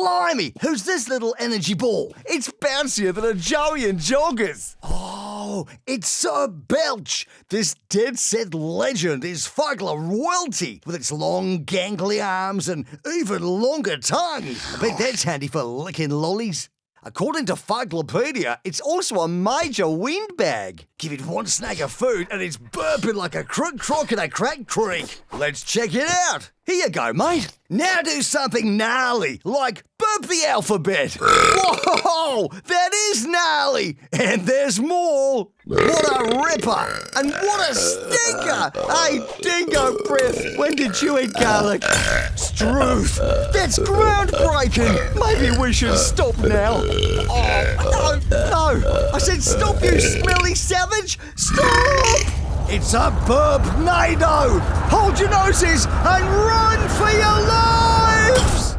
Blimey, who's this little energy ball? It's bouncier than a Joey and Joggers. Oh, it's Sir Belch. This dead-set legend is Fuggler royalty, with its long, gangly arms and even longer tongue. I bet that's handy for licking lollies. According to Fugglepedia, it's also a major windbag. Give it one snack of food and it's burping like a crook in a cracked creek. Let's check it out. Here you go, mate. Now do something gnarly, like burp the alphabet. Whoa, that is gnarly. And there's more. What a ripper. And what a stinker. Hey, dingo breath, when did you eat garlic? Struth, that's groundbreaking. Maybe we should stop now. Oh, no. I said stop, you smelly savage. Stop. It's a burp-nado! Hold your noses and run for your lives!